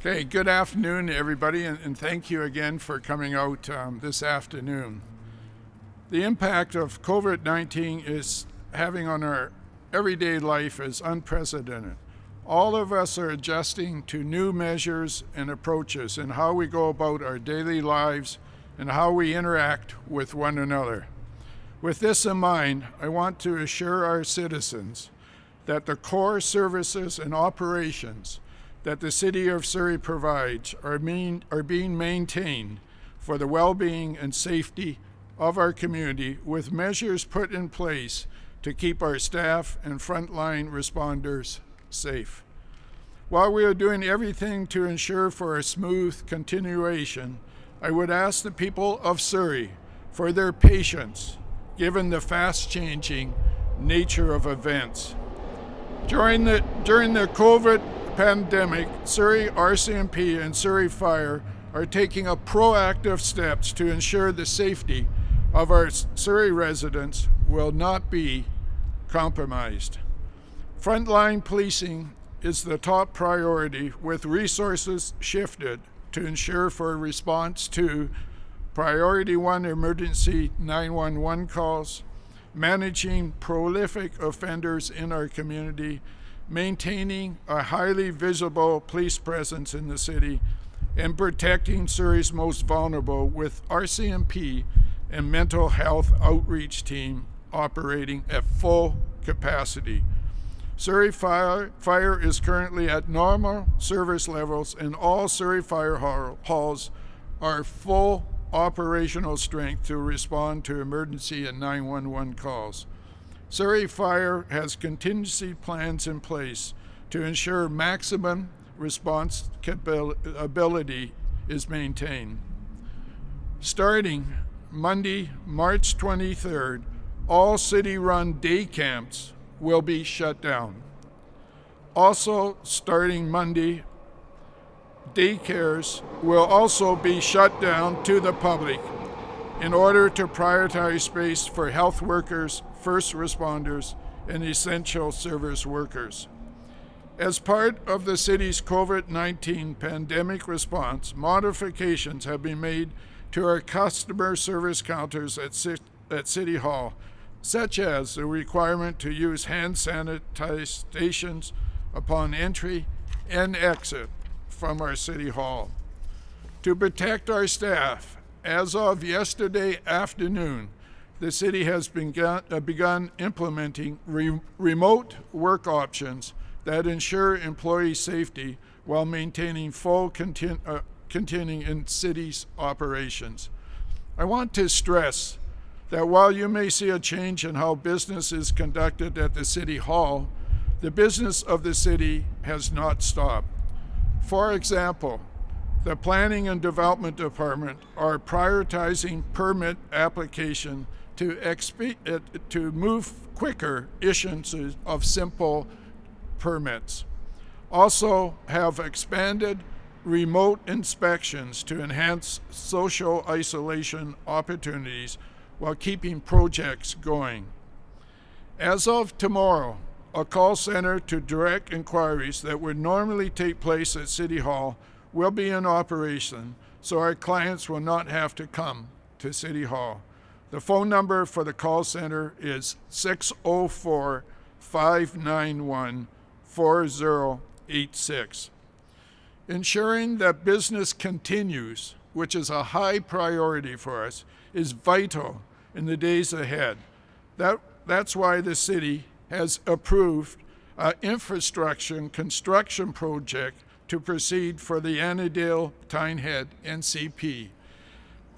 Okay, good afternoon, everybody, and thank you again for coming out this afternoon. The impact of COVID-19 is having on our everyday life is unprecedented. All of us are adjusting to new measures and approaches in how we go about our daily lives and how we interact with one another. With this in mind, I want to assure our citizens that the core services and operations that the City of Surrey provides are being maintained for the well-being and safety of our community, with measures put in place to keep our staff and frontline responders safe. While we are doing everything to ensure for a smooth continuation, I would ask the people of Surrey for their patience, given the fast-changing nature of events. During the COVID pandemic, Surrey RCMP and Surrey Fire are taking proactive steps to ensure the safety of our Surrey residents will not be compromised. Frontline policing is the top priority, with resources shifted to ensure for a response to Priority 1 emergency 911 calls, managing prolific offenders in our community, maintaining a highly visible police presence in the city, and protecting Surrey's most vulnerable with RCMP and mental health outreach team operating at full capacity. Surrey Fire is currently at normal service levels, and all Surrey Fire halls are full operational strength to respond to emergency and 911 calls. Surrey Fire has contingency plans in place to ensure maximum response ability is maintained. Starting Monday, March 23rd, all city-run day camps will be shut down. Also, starting Monday, daycares will also be shut down to the public in order to prioritize space for health workers, first responders, and essential service workers. As part of the city's COVID-19 pandemic response, modifications have been made to our customer service counters at City Hall, such as the requirement to use hand sanitizations upon entry and exit from our City Hall. To protect our staff, as of yesterday afternoon, the city has begun implementing remote work options that ensure employee safety while maintaining full continuing in city's operations. I want to stress that while you may see a change in how business is conducted at the City Hall, the business of the city has not stopped. For example, the Planning and Development Department are prioritizing permit application to move quicker issuances of simple permits. Also have expanded remote inspections to enhance social isolation opportunities while keeping projects going. As of tomorrow, a call center to direct inquiries that would normally take place at City Hall will be in operation, so our clients will not have to come to City Hall. The phone number for the call center is 604-591-4086. Ensuring that business continues, which is a high priority for us, is vital in the days ahead. That's why the city has approved an infrastructure construction project to proceed for the Annandale Tynehead NCP.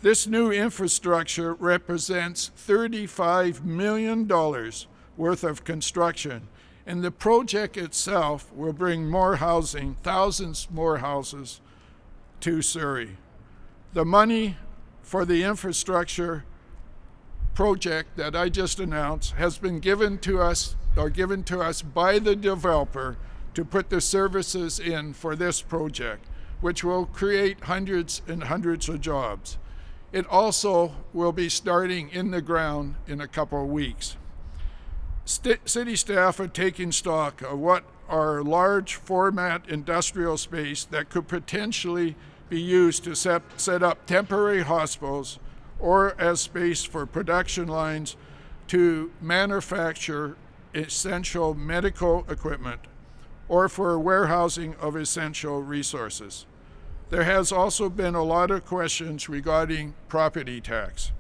This new infrastructure represents $35 million worth of construction, and the project itself will bring more housing, thousands more houses, to Surrey. The money for the infrastructure project that I just announced has been given to us by the developer to put the services in for this project, which will create hundreds and hundreds of jobs. It also will be starting in the ground in a couple of weeks. City staff are taking stock of what our large format industrial space that could potentially be used to set up temporary hospitals or as space for production lines to manufacture essential medical equipment or for warehousing of essential resources. There has also been a lot of questions regarding property tax.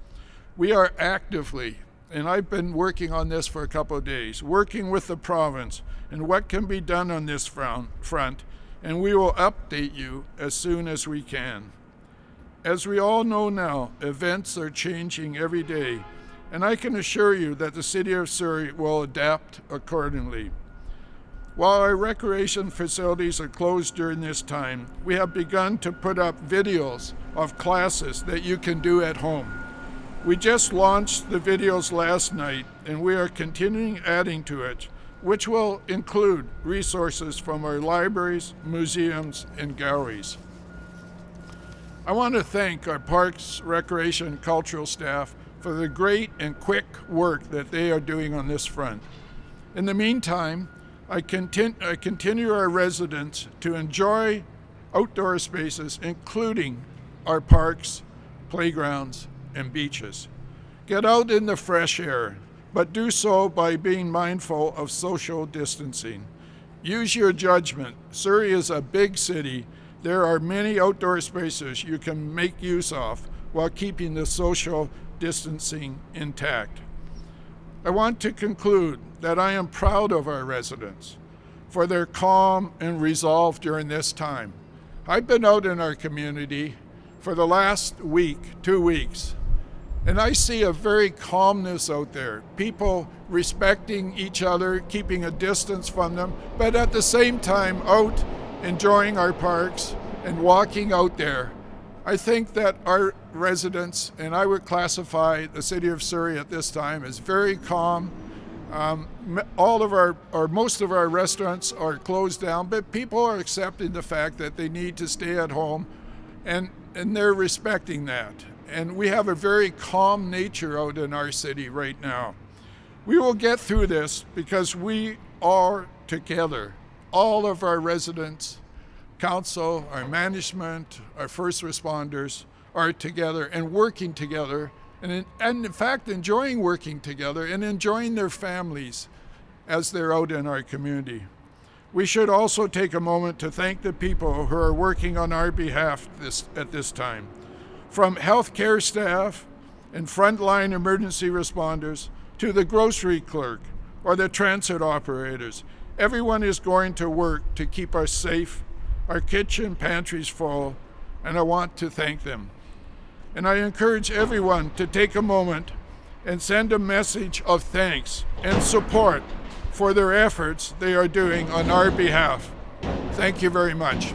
We are actively, and I've been working on this for a couple of days, working with the province and what can be done on this front, and we will update you as soon as we can. As we all know now, events are changing every day, and I can assure you that the City of Surrey will adapt accordingly. While our recreation facilities are closed during this time, we have begun to put up videos of classes that you can do at home. We just launched the videos last night, and we are continuing adding to it, which will include resources from our libraries, museums, and galleries. I want to thank our Parks, Recreation, and Cultural staff for the great and quick work that they are doing on this front. In the meantime, I continue our residents to enjoy outdoor spaces, including our parks, playgrounds, and beaches. Get out in the fresh air, but do so by being mindful of social distancing. Use your judgment. Surrey is a big city. There are many outdoor spaces you can make use of while keeping the social distancing intact. I want to conclude that I am proud of our residents for their calm and resolve during this time. I've been out in our community for the last week, 2 weeks, and I see a very calmness out there. People respecting each other, keeping a distance from them, but at the same time out enjoying our parks and walking out there. I think that our residents, and I would classify the City of Surrey at this time as very calm. Most of our restaurants are closed down, but people are accepting the fact that they need to stay at home, and they're respecting that. And we have a very calm nature out in our city right now. We will get through this because we are together. All of our residents, council, our management, our first responders are together and working together, and in fact enjoying working together and enjoying their families as they're out in our community. We should also take a moment to thank the people who are working on our behalf at this time. From healthcare staff and frontline emergency responders to the grocery clerk or the transit operators, everyone is going to work to keep us safe, our kitchen pantries full, and I want to thank them. And I encourage everyone to take a moment and send a message of thanks and support for their efforts they are doing on our behalf. Thank you very much.